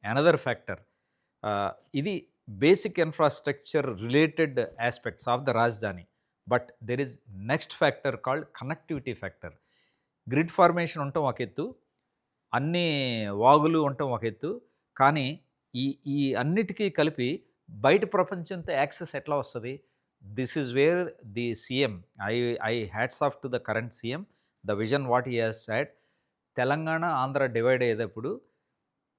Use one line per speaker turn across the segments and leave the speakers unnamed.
Another factor. ఇది basic infrastructure related aspects of the రాజధాని. But there is next factor called connectivity factor. Grid formation ఉండటం ఒక ఎత్తు, అన్నీ వాగులు ఉండటం ఒక ఎత్తు, కానీ ఈ ఈ అన్నిటికీ కలిపి బయట ప్రపంచంతో యాక్సెస్ ఎట్లా వస్తది? This is where the CM, I I hats off to the current CM. The vision what he has said. Telangana, Andhra divide అయ్యేటప్పుడు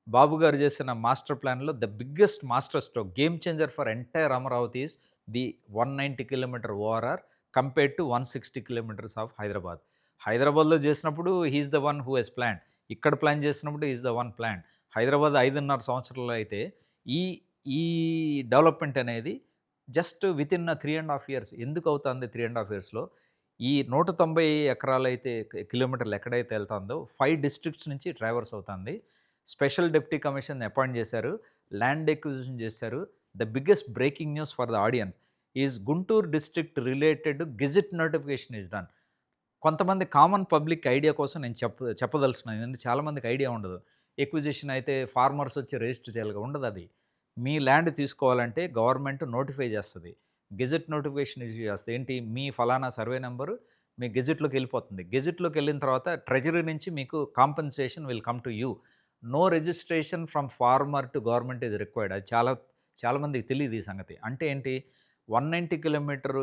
బాబు గారు చేసిన మాస్టర్ ప్లాన్‌లో the biggest master stroke, game changer for entire Amaravati is the 190 kilometre ORR compared to 160 kilometres of Hyderabad. హైదరాబాద్‌లో చేసినప్పుడు he is the one who has planned. ఇక్కడ plan చేసినప్పుడు he is the one planned. Hyderabad 5.5 సంవత్సరాల్లో అయితే ఈ ఈ డెవలప్‌మెంట్ అనేది జస్ట్ వితిన్ 3½ ఇయర్స్. ఎందుకు అవుతుంది 3½ ఇయర్స్‌లో? ఈ 190 ఎకరాలైతే కిలోమీటర్లు ఎక్కడైతే ఎళ్తాందో 5 డిస్ట్రిక్ట్స్ నుంచి ట్రావర్స్ అవుతుంది. స్పెషల్ డిప్యూటీ కమిషన్ అపాయింట్ చేశారు. ల్యాండ్ ఎక్విజిషన్ చేశారు. The biggest breaking news for the audience is Guntur district related gazette notification is done. కొంతమంది కామన్ పబ్లిక్ ఐడియా కోసం నేను చెప్పదలుచుకున్నాను. ఎందుకంటే చాలామందికి ఐడియా ఉండదు. ఎక్విజిషన్ అయితే ఫార్మర్స్ వచ్చి రిజిస్టర్ చేయాలిగా, ఉండదది. మీ ల్యాండ్ తీసుకోవాలంటే గవర్నమెంట్ నోటిఫై చేస్తది. గెజెట్ నోటిఫికేషన్ ఇష్యూ చేస్తది. ఏంటి, మీ ఫలానా సర్వే నంబరు మీ గెజెట్‌లోకి వెళ్ళిపోతుంది. గెజెట్‌లోకి వెళ్ళిన తర్వాత ట్రెజరీ నుంచి మీకు compensation will come to you. No registration from farmer to government is required. అది చాలా మందికి తెలీదు ఈ సంగతి. అంటే ఏంటి, 190 కిలోమీటరు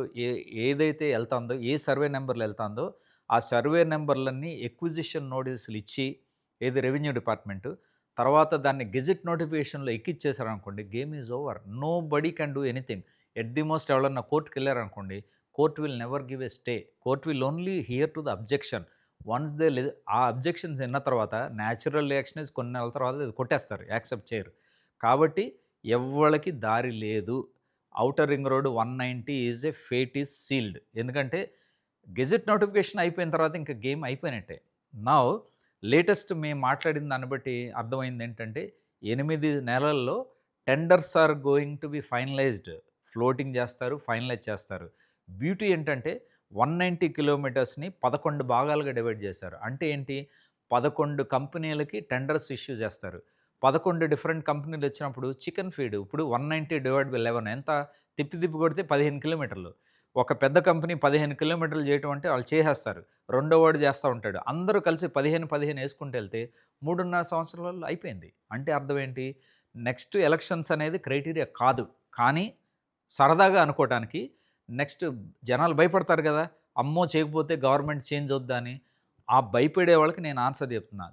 ఏదైతే ఎళ్తాందో, ఏ సర్వే నంబర్‌లో ఎళ్తాందో, ఆ సర్వే నంబర్‌లన్నీ ఎక్విజిషన్ నోటీసులు ఇచ్చి, ఏది రెవెన్యూ డిపార్ట్‌మెంటు, తర్వాత దాన్ని గెజెట్ నోటిఫికేషన్‌లో ఎక్కిచ్చేసారనుకోండి, game is over. Nobody can do anything. At the most ఎవరన్నా కోర్ట్‌కెళ్లారనుకోండి, court will never give a stay. Court will only hear to the objection. Once they ఆ అబ్జెక్షన్స్ విన్న తర్వాత న్యాచురల్ రియాక్షన్ ఇస్ కొన్ని నెలల తర్వాత ఇది కొట్టేస్తారు, యాక్సెప్ట్ చేయరు. కాబట్టి ఎవ్వళ్ళకి దారి లేదు. Outer ring road 190 is a fate is sealed. ఎందుకంటే గెజెట్ నోటిఫికేషన్ అయిపోయిన తర్వాత ఇంకా గేమ్ అయిపోయినట్టే. నౌ లేటెస్ట్ మేము మాట్లాడిన దాన్ని బట్టి అర్థమైంది ఏంటంటే, 8 నెలల్లో tenders are going to be finalised. Floating చేస్తారు, ఫైనలైజ్ చేస్తారు. బ్యూటీ ఏంటంటే 190 కిలోమీటర్స్‌ని 11 భాగాలుగా డివైడ్ చేశారు. అంటే ఏంటి, 11 కంపెనీలకి టెండర్స్ ఇష్యూ చేస్తారు. 11 డిఫరెంట్ కంపెనీలు వచ్చినప్పుడు చికెన్ ఫీడ్ ఇప్పుడు 190 డివైడ్ బై 11 ఎంత, తిప్పి తిప్పి కొడితే 15 కిలోమీటర్లు. ఒక పెద్ద కంపెనీ 15 కిలోమీటర్లు చేయటం అంటే వాళ్ళు చేసేస్తారు. రెండో వాడు చేస్తా ఉంటాడు. అందరూ కలిసి 15, 15 యేసుకుంటూ ఎళ్తే 3½ సంవత్సరాలలో అయిపోయింది. అంటే అర్థం ఏంటి, నెక్స్ట్ ఎలక్షన్స్ అనేది క్రైటీరియా కాదు. కానీ సరదాగా అనుకోవటానికి నెక్స్ట్ జనాలు భయపడతారు గదా! అమ్మో! చేయకపోతే గవర్నమెంట్ చేంజ్ అవుద్దా అని. ఆ భయపడే వాళ్ళకి నేను ఆన్సర్ చెప్తున్నా.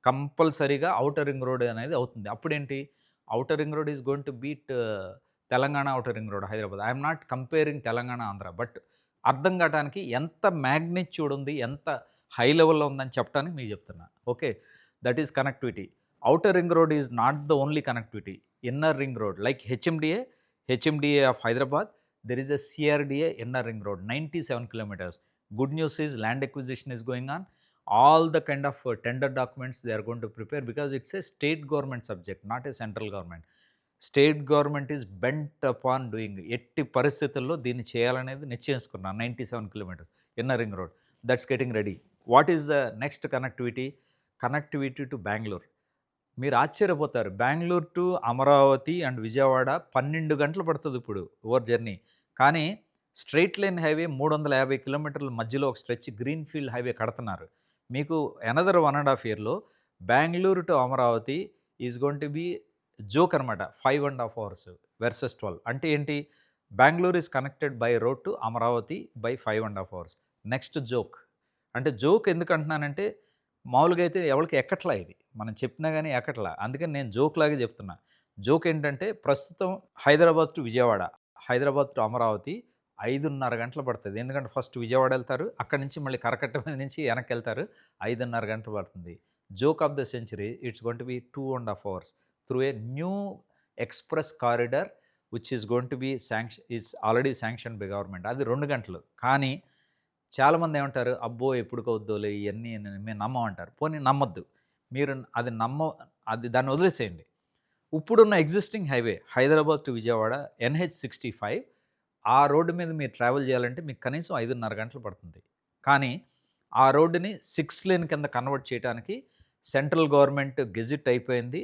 కంపల్సరీగా ఔటర్ రింగ్ రోడ్ అనేది అవుతుంది. అప్పుడేంటి, outer ring road is going to beat Telangana outer ring road Hyderabad. I am not comparing Telangana, Andhra. But అర్థం కావటానికి ఎంత మ్యాగ్నిట్యూడ్ ఉంది, ఎంత హై లెవెల్‌లో ఉందని చెప్పడానికి మీకు చెప్తున్నా. Okay. That is connectivity. Outer ring road is not the only connectivity. Inner ring road like HMDA of Hyderabad, there is a CRDA inner ring road, 97 kilometers. Good news is land acquisition is going on. All the kind of tender documents they are going to prepare because it's a state government subject, not a central government. State government is bent upon doing. ఎట్టి పరిస్థితుల్లో దీన్ని చేయాలనేది నిశ్చయించుకున్నాను. 97 kilometres inner ring road, that's getting ready. What is the next connectivity? Connectivity to Bengaluru. మీరు ఆశ్చర్యపోతారు. Bengaluru to Amaravati and Vijayawada 12 గంటలు పడుతుంది ఇప్పుడు over journey. కానీ స్ట్రెయిట్ లైన్ హైవే 350 కిలోమీటర్ల మధ్యలో ఒక స్ట్రెచ్ గ్రీన్‌ఫీల్డ్ హైవే కడుతున్నారు. మీకు అనదర్ 1½ ఇయర్‌లో Bengaluru to Amaravati is going to B joke అనమాట. 5½ అవర్స్ వర్సెస్ 12. అంటే ఏంటి, Bengaluru is connected by road to Amaravati by 5½ hours. Next joke. అంటే జోక్ ఎందుకు అంటున్నానంటే, మామూలుగా అయితే ఎవరికి ఎక్కట్లా ఇది. మనం చెప్పినా గానీ ఎక్కట్లా. అందుకని నేను జోక్ లాగా చెప్తున్నా. జోక్ ఏంటంటే, ప్రస్తుతం హైదరాబాద్ టు విజయవాడ, హైదరాబాద్ టు అమరావతి 5:30 గంటలు పడతది. ఎందుకంటే ఫస్ట్ విజయవాడ ఎళ్తారు. అక్కడి నుంచి మళ్ళీ కరకట్ట మీద నుంచి వెనక్కెళ్తారు. 5:30 గంటలు పడుతుంది. Joke of the century, it's going to B 2½ hours through a new express corridor which is going to B is already sanctioned by government. అది 2 గంటలు. కానీ చాలామంది ఏమంటారు, అబ్బో! ఎప్పుడుకవుద్దులే ఇయన్నీ మేము నమ్మమంటారు. పోనీ నమ్మొద్దు. మీరు అది దాన్ని వదిలేసేయండి. ఇప్పుడున్న existing highway Hyderabad to Vijayawada NH-65, ఆ రోడ్డు మీద మీరు ట్రావెల్ చేయాలంటే మీకు కనీసం 5:30 గంటలు పడుతుంది. కానీ ఆ రోడ్డుని 6 లేన్ కింద కన్వర్ట్ చేయడానికి సెంట్రల్ గవర్నమెంట్ గెజిట్ అయిపోయింది.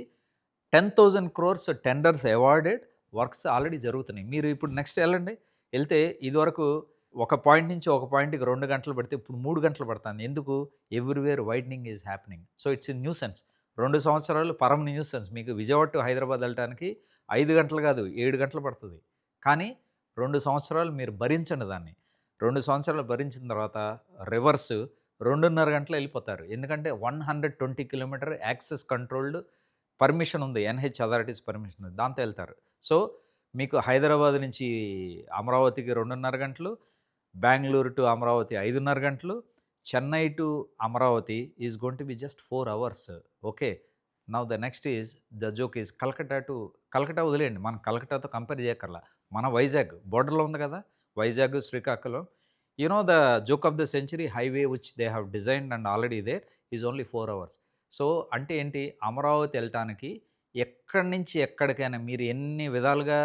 10,000 crores tenders awarded, works already జరుగుతున్నాయి. మీరు ఇప్పుడు నెక్స్ట్ వెళ్ళండి. వెళ్తే ఇదివరకు ఒక పాయింట్ నుంచి ఒక పాయింట్‌కి 2 గంటలు పడితే ఇప్పుడు 3 గంటలు పడుతుంది. ఎందుకు? Everywhere widening is happening. So, it's a nuisance. 2 సంవత్సరాలు పరమ న్యూసెన్స్. మీకు విజయవాడ టు హైదరాబాద్ వెళ్ళటానికి 5 గంటలు కాదు, 7 గంటలు పడుతుంది. కానీ 2 సంవత్సరాలు మీరు భరించండి దాన్ని. 2 సంవత్సరాలు భరించిన తర్వాత రివర్స్ 2:30 గంటలో వెళ్ళిపోతారు. ఎందుకంటే 120 కిలోమీటర్ యాక్సెస్ కంట్రోల్డ్ పర్మిషన్ ఉంది. ఎన్‌హెచ్ అథారిటీస్ పర్మిషన్ ఉంది. దాంతో వెళ్తారు. సో, మీకు హైదరాబాద్ నుంచి అమరావతికి 2:30 గంటలు, బెంగుళూరు టు అమరావతి 5:30 గంటలు, Chennai to Amaravati is going to be just 4 hours. Okay. Now the next is the joke is Calcutta వదిలేయండి. మనం కలకట్టాతో కంపేర్ చేయక్కర్లా. మన వైజాగ్ బోర్డర్‌లో ఉంది కదా! Vizag, Srikakulam. You know the joke of the century highway which they have designed and already there is only 4 hours. So, అంటే ఏంటి? అమరావతి వెళ్ళటానికి ఎక్కడి నుంచి ఎక్కడికైనా మీరు ఎన్ని విధాలుగా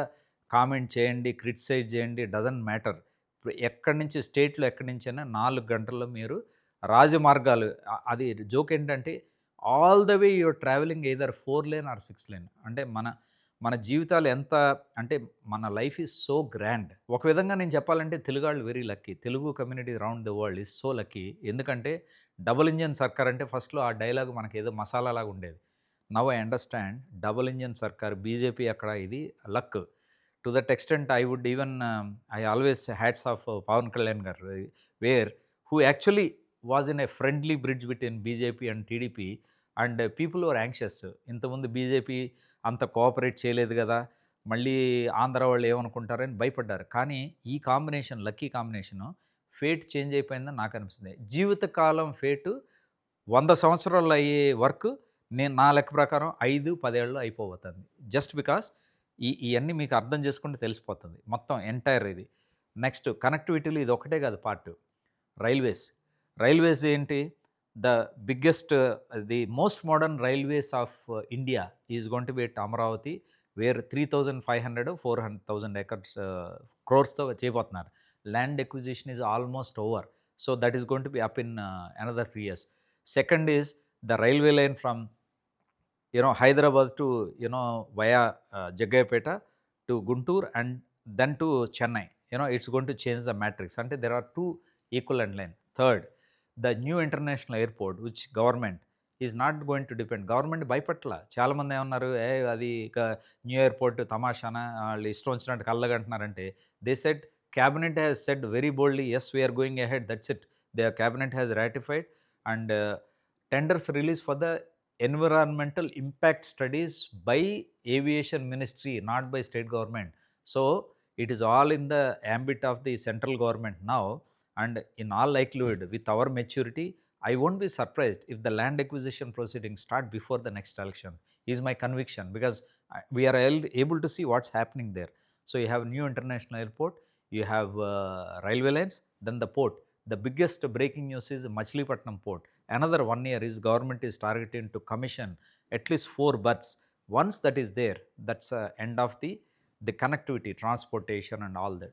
కామెంట్ చేయండి, క్రిటిసైజ్ చేయండి, డజంట్ మ్యాటర్. ఇప్పుడు ఎక్కడి నుంచి స్టేట్‌లో ఎక్కడి నుంచైనా 4 గంటల్లో మీరు రాజమార్గాలు అది జోక్ ఏంటంటే all the way you're travelling either 4 lane or 6 lane. అంటే మన మన జీవితాలు ఎంత అంటే మన లైఫ్ ఈజ్ సో గ్రాండ్. ఒక విధంగా నేను చెప్పాలంటే తెలుగాళ్ళు very lucky. Telugu community round the world is so lucky. ఎందుకంటే డబుల్ ఇంజిన్ సర్కార్ అంటే ఫస్ట్‌లో ఆ డైలాగ్ మనకేదో మసాలాలాగా ఉండేది. Now I understand double engine సర్కార్, బీజేపీ అక్కడ ఇది luck. To that extent I would even I always hats off Pawan Kalyan garu where who actually was in a friendly bridge between BJP and TDP and people were anxious. ఇంతకుముందు BJP అంత cooperate చేయలేదు కదా! మళ్ళీ ఆంధ్ర వాళ్ళు ఏమనుకుంటారని భయపడ్డారు. కానీ ఈ combination lucky combination fate change అయిపోయిందని నాకు అనిపిస్తుంది. జీవితకాలం ఫేటు 100 సంవత్సరాలు అయ్యే వర్క్ నా లెక్క ప్రకారం 5, 10 ఏళ్లలో అయిపోబోతుంది. జస్ట్ బికాస్ ఇయన్నీ మీకు అర్థం చేసుకుంటే తెలిసిపోతుంది. మొత్తం ఎంటైర్ ఇది. నెక్స్ట్ కనెక్టివిటీలో ఇది ఒకటే కాదు పార్ట్. రైల్వేస్. రైల్వేస్ ఏంటి? The biggest the most modern railways of India is going to be at Amaravati where 3,500, 400,000 acres క్రోర్స్‌తో చేయబోతున్నారు. Land acquisition is almost over. So, that is going to be up in another 3 years. Second is the railway line from Hyderabad to via Jaggayapeta to Guntur and then to Chennai. It's going to change the matrix. And there are two equivalent lines. Third, the new international airport which government is not going to depend. Government భయపట్ల చాలామంది ఏమన్నారు, అది ఇక new airport తమాషానా వాళ్ళు ఇష్టం వచ్చినట్టు కళ్ళగంటున్నారంటే they said cabinet has said very boldly yes we are going ahead, that's it. The cabinet has ratified and tenders released for the environmental impact studies by aviation ministry, not by state government. So, it is all in the ambit of the central government now, and in all likelihood with our maturity I won't be surprised if the land acquisition proceedings start before the next election is my conviction, because we are able to see what's happening there. So, you have new international airport, you have railway lines, then the port. The biggest breaking news is Machilipatnam port. Another 1 year is government is targeting to commission at least 4 berths. Once that is there, that's end of the connectivity, transportation and all that.